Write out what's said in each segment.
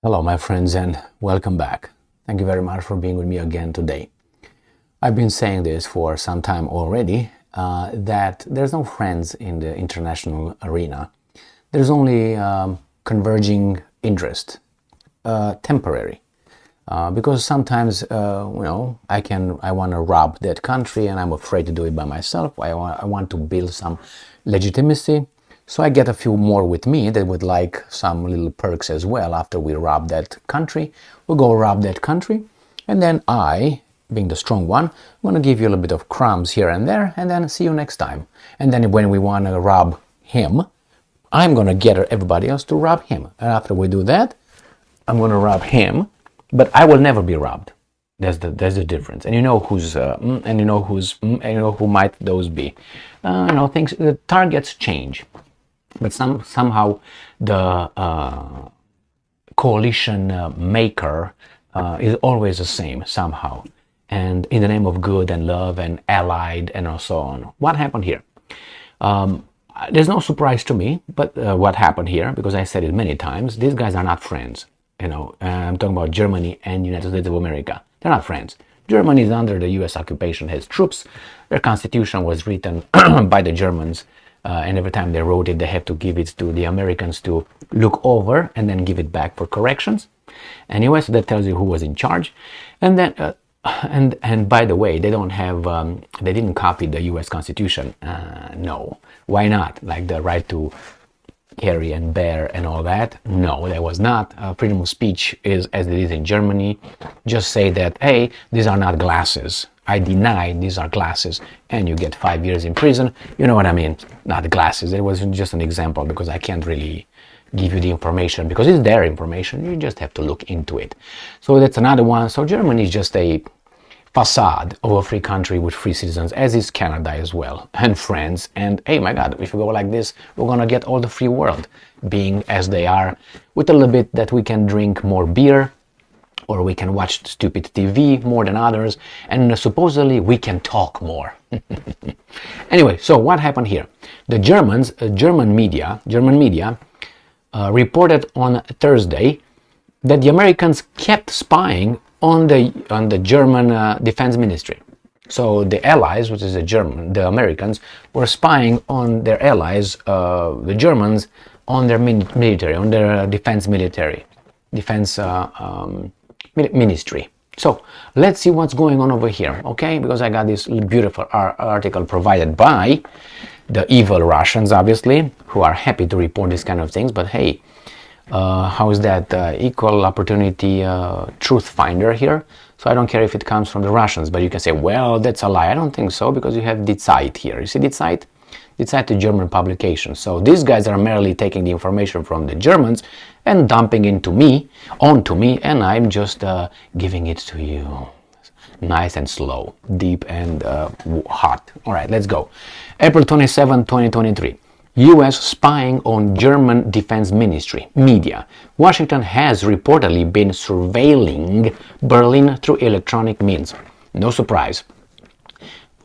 Hello, my friends, and welcome back. Thank you very much for being with me again today. I've been saying this for some time already, that there's no friends in the international arena. There's only converging interest, temporary. Because sometimes, I want to rob that country and I'm afraid to do it by myself. I want to build some legitimacy. So I get a few more with me that would like some little perks as well after we rob that country. We'll go rob that country. And then I, being the strong one, I'm going to give you a little bit of crumbs here and there and then see you next time. And then when we want to rob him, I'm going to get everybody else to rob him. And after we do that, I'm going to rob him. But I will never be robbed. There's the difference, and you know who's and you know who might those be. Things. The targets change, but somehow the coalition maker is always the same somehow, and in the name of good and love and allied and so on. What happened here? There's no surprise to me, but what happened here, because I said it many times, these guys are not friends. I'm talking about Germany and United States of America. They're not friends. Germany is under the U.S. occupation, has troops. Their constitution was written by the Germans, and every time they wrote it, they have to give it to the Americans to look over and then give it back for corrections. Anyway, so that tells you who was in charge. And then, and by the way, they don't have, they didn't copy the U.S. Constitution. No, why not? Like the right to carry and bear and all that. No, that was not. Freedom of speech is as it is in Germany. Just say that, hey, these are not glasses. I deny these are glasses, and you get 5 years in prison. You know what I mean? Not glasses. It was just an example because I can't really give you the information because it's their information. You just have to look into it. So that's another one. So Germany is just a facade of a free country with free citizens, as is Canada as well, and France. And hey, my God, if we go like this, we're gonna get all the free world being as they are, with a little bit that we can drink more beer, or we can watch stupid TV more than others, and supposedly we can talk more. Anyway, so what happened here? The German media reported on Thursday that the Americans kept spying on the German Defense Ministry. So the allies, which is the Americans, were spying on their allies, the Germans, on their military, on their defense ministry. So let's see what's going on over here, okay? Because I got this beautiful article provided by the evil Russians, obviously, who are happy to report these kind of things. But hey, how is that equal opportunity truth finder here? So I don't care if it comes from the Russians, but you can say, well, that's a lie. I don't think so, because you have Die Zeit here. You see Die Zeit? Die Zeit is a German publication. So these guys are merely taking the information from the Germans and dumping onto me, and I'm just giving it to you. Nice and slow, deep and hot. All right, let's go. April 27, 2023. U.S. spying on German Defense Ministry. Media. Washington has reportedly been surveilling Berlin through electronic means. No surprise.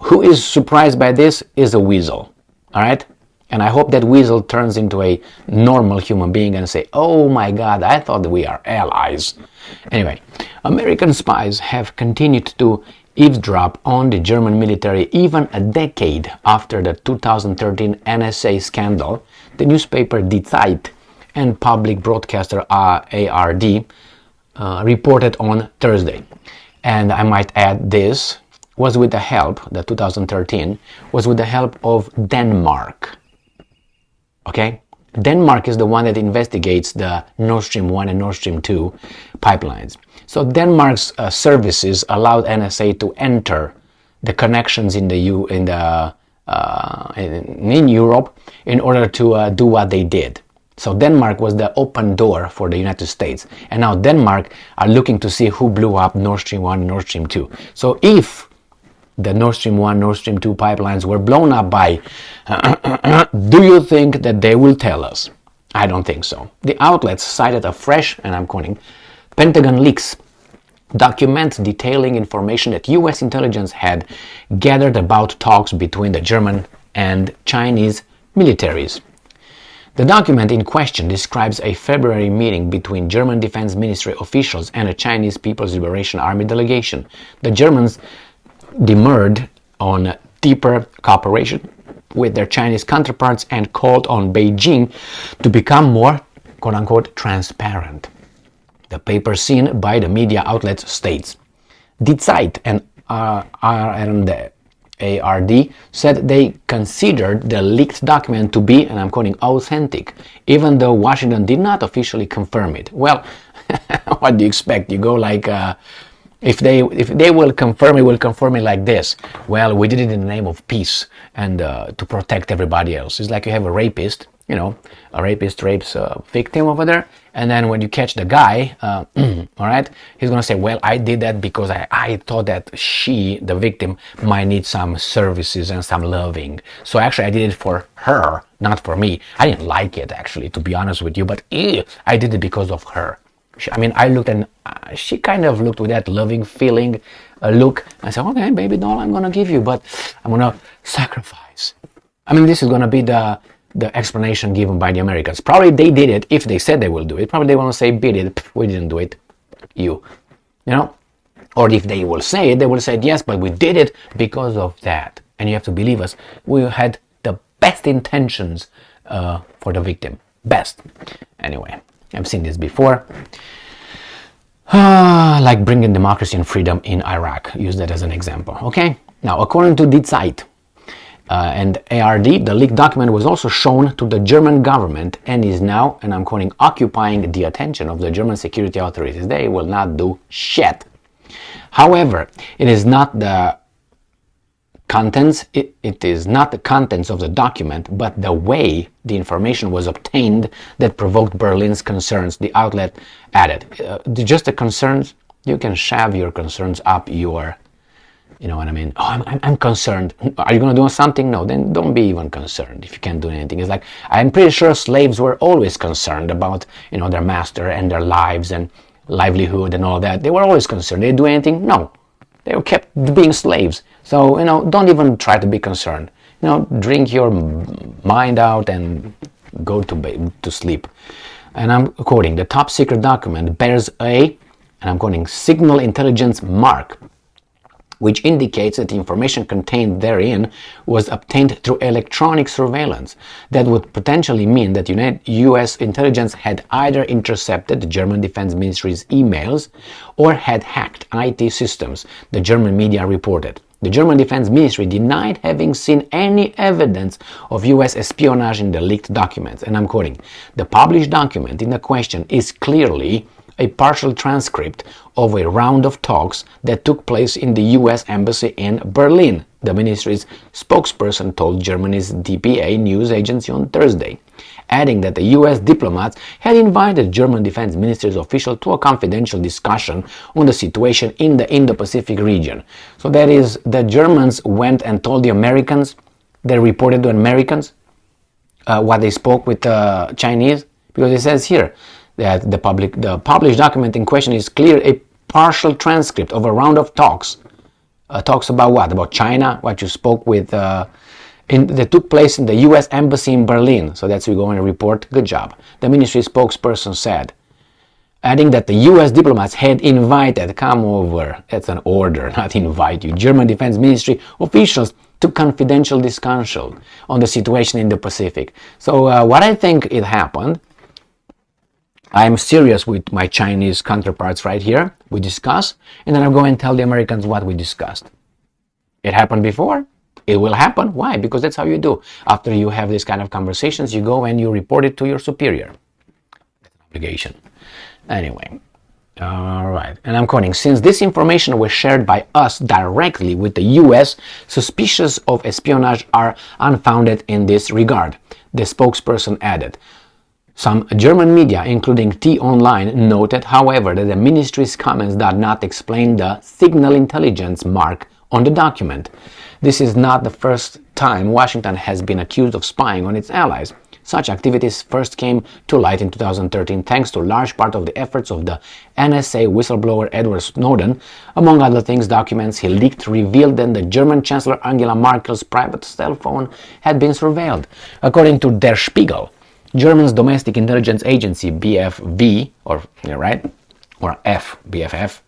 Who is surprised by this is a weasel. All right? And I hope that weasel turns into a normal human being and say, oh my God, I thought we are allies. Anyway, American spies have continued to eavesdrop on the German military even a decade after the 2013 NSA scandal. The newspaper Die Zeit and public broadcaster ARD reported on Thursday. And I might add, this was with the help, the 2013, was with the help of Denmark. Okay? Denmark is the one that investigates the Nord Stream 1 and Nord Stream 2 pipelines. So Denmark's services allowed NSA to enter the connections in Europe in order to do what they did. So Denmark was the open door for the United States, and now Denmark are looking to see who blew up Nord Stream 1 and Nord Stream 2. So if the Nord Stream 1, Nord Stream 2 pipelines were blown up by, do you think that they will tell us? I don't think so. The outlets cited a fresh, and I'm quoting, Pentagon leaks documents detailing information that U.S. intelligence had gathered about talks between the German and Chinese militaries. The document in question describes a February meeting between German Defense Ministry officials and a Chinese People's Liberation Army delegation. The Germans demurred on deeper cooperation with their Chinese counterparts and called on Beijing to become more, quote-unquote, transparent. The paper seen by the media outlets states, Die Zeit and ARD said they considered the leaked document to be, and I'm quoting, authentic, even though Washington did not officially confirm it. Well, what do you expect? You go like, if they will confirm it like this. Well, we did it in the name of peace and to protect everybody else. It's like you have a rapist, a rapist rapes a victim over there, and then when you catch the guy, all right, he's gonna say, well, I did that because I thought that she, the victim, might need some services and some loving. So actually I did it for her, not for me. I didn't like it, actually, to be honest with you, but I did it because of her. I looked and she kind of looked with that loving feeling look. I said, okay, baby doll, I'm gonna give you, but I'm gonna sacrifice. This is gonna be the explanation given by the Americans. Probably they did it if they said they will do it. Probably they want to say, beat it, we didn't do it, you know. Or if they will say it, they will say, yes, but we did it because of that. And you have to believe us, we had the best intentions for the victim. Best. Anyway, I've seen this before. Like bringing democracy and freedom in Iraq. Use that as an example. Okay? Now, according to Die Zeit and ARD, the leaked document was also shown to the German government and is now, and I'm quoting, occupying the attention of the German security authorities. They will not do shit. However, it is not the contents, it is not the contents of the document, but the way the information was obtained that provoked Berlin's concerns, the outlet added. Just the concerns, you can shove your concerns up your, you know what I mean? Oh, I'm concerned. Are you going to do something? No, then don't be even concerned if you can't do anything. It's like, I'm pretty sure slaves were always concerned about, their master and their lives and livelihood and all that. They were always concerned. Did they do anything? No. They were kept being slaves. So, don't even try to be concerned. Drink your mind out and go to sleep. And I'm quoting, the top secret document bears and I'm quoting, signal intelligence mark, which indicates that the information contained therein was obtained through electronic surveillance. That would potentially mean that U.S. intelligence had either intercepted the German Defense Ministry's emails or had hacked IT systems, the German media reported. The German Defense Ministry denied having seen any evidence of U.S. espionage in the leaked documents. And I'm quoting, the published document in the question is clearly a partial transcript of a round of talks that took place in the U.S. Embassy in Berlin, the ministry's spokesperson told Germany's DPA news agency on Thursday, adding that the U.S. diplomats had invited German Defense Minister's officials to a confidential discussion on the situation in the Indo-Pacific region. So that is, the Germans went and told the Americans, they reported to Americans what they spoke with the Chinese, because it says here, that the published document in question is clear a partial transcript of a round of talks. Talks about what? About China, what you spoke with, that took place in the U.S. Embassy in Berlin. So that's we go and report. Good job. The ministry spokesperson said, adding that the U.S. diplomats had invited, come over, that's an order, not invite you, German Defense Ministry officials to confidential discussion on the situation in the Pacific. So what I think it happened, I'm serious with my Chinese counterparts right here. We discuss, and then I'll go and tell the Americans what we discussed. It happened before. It will happen. Why? Because that's how you do. After you have this kind of conversations, you go and you report it to your superior. That's an obligation. Anyway. All right. And I'm quoting, since this information was shared by us directly with the U.S., suspicions of espionage are unfounded in this regard, the spokesperson added. Some German media, including T-Online, noted, however, that the ministry's comments did not explain the signal intelligence mark on the document. This is not the first time Washington has been accused of spying on its allies. Such activities first came to light in 2013 thanks to large part of the efforts of the NSA whistleblower Edward Snowden. Among other things, documents he leaked revealed that the German Chancellor Angela Merkel's private cell phone had been surveilled. According to Der Spiegel, Germany's domestic intelligence agency, BFV, or right, or BFF,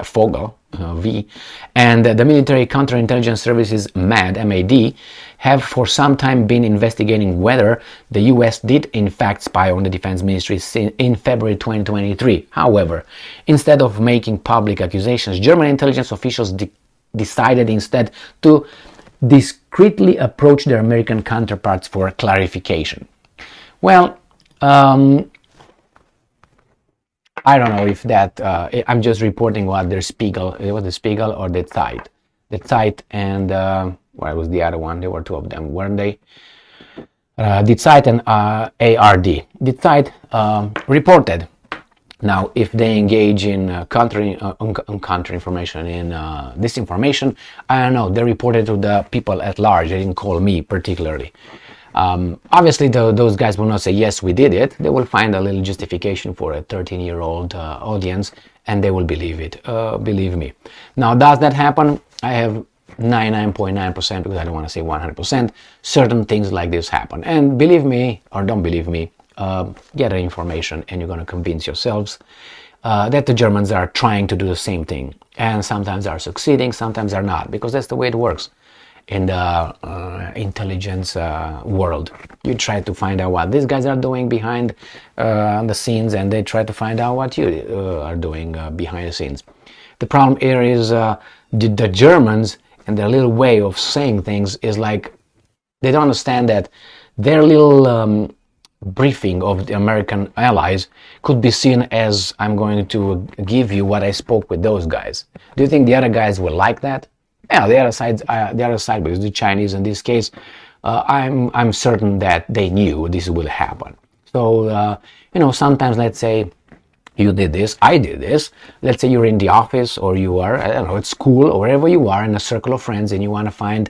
Vogel, V, and the military counterintelligence services, MAD, have for some time been investigating whether the US did in fact spy on the defense ministry in February 2023. However, instead of making public accusations, German intelligence officials decided instead to discreetly approach their American counterparts for clarification. Well, I don't know if that, I'm just reporting what their Spiegel, it was the Spiegel or the Zeit. The Zeit and, where was the other one? There were two of them, weren't they? The Zeit and ARD. The Zeit reported. Now, if they engage in counter information, in disinformation, I don't know, they reported to the people at large, they didn't call me particularly. Obviously, those guys will not say, yes, we did it. They will find a little justification for a 13-year-old audience, and they will believe it, believe me. Now, does that happen? I have 99.9%, because I don't want to say 100%, certain things like this happen. And believe me, or don't believe me, get the information, and you're going to convince yourselves that the Germans are trying to do the same thing. And sometimes are succeeding, sometimes are not, because that's the way it works. In the intelligence world, you try to find out what these guys are doing behind the scenes, and they try to find out what you are doing behind the scenes. The problem here is the Germans and their little way of saying things is like they don't understand that their little briefing of the American allies could be seen as, I'm going to give you what I spoke with those guys. Do you think the other guys will like that? Yeah, the other side, because the Chinese in this case, I'm certain that they knew this will happen. So, sometimes, let's say you did this, I did this. Let's say you're in the office, or you are, I don't know, at school, or wherever you are in a circle of friends, and you want to find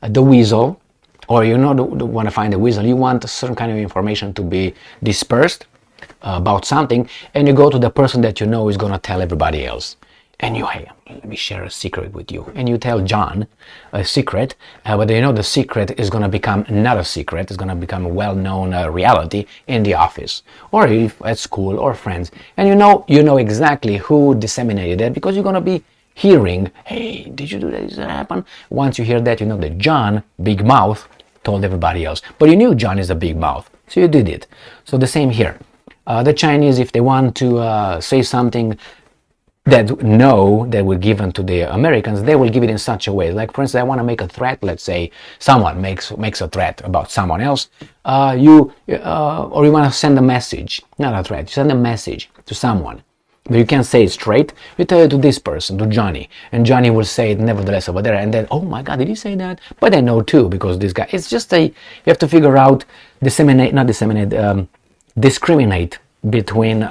the weasel, or want to find the weasel, you want a certain kind of information to be dispersed about something, and you go to the person that you know is going to tell everybody else. And hey, let me share a secret with you. And you tell John a secret, but the secret is going to become not a secret. It's going to become a well-known reality in the office, or if at school, or friends. And you know exactly who disseminated it, because you're going to be hearing, hey, did you do that? Did that happen? Once you hear that, you know that John, big mouth, told everybody else. But you knew John is a big mouth, so you did it. So the same here. The Chinese, if they want to say something that were given to the Americans, they will give it in such a way. Like, for instance, I want to make a threat. Let's say someone makes a threat about someone else. Or you want to send a message, not a threat. You send a message to someone, but you can't say it straight. You tell it to this person, to Johnny, and Johnny will say it nevertheless over there. And then, oh my God, did he say that? But I know too, because this guy. It's just you have to figure out, discriminate between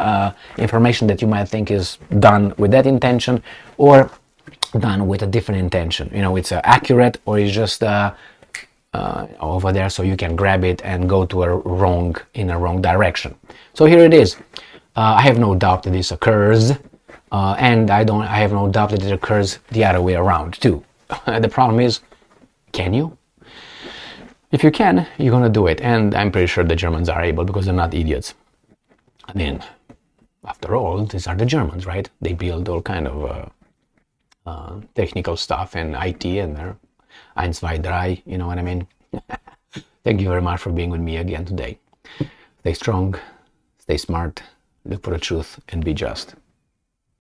information that you might think is done with that intention, or done with a different intention. It's accurate, or it's just over there so you can grab it and go to in a wrong direction. So here it is. I have no doubt that this occurs, and I have no doubt that it occurs the other way around too. The problem is, can you? If you can, you're gonna do it, and I'm pretty sure the Germans are able, because they're not idiots. I mean, after all, these are the Germans, right? They build all kind of technical stuff and IT, and they're 1, 2, 3, you know what I mean? Thank you very much for being with me again today. Stay strong, stay smart, look for the truth, and be just.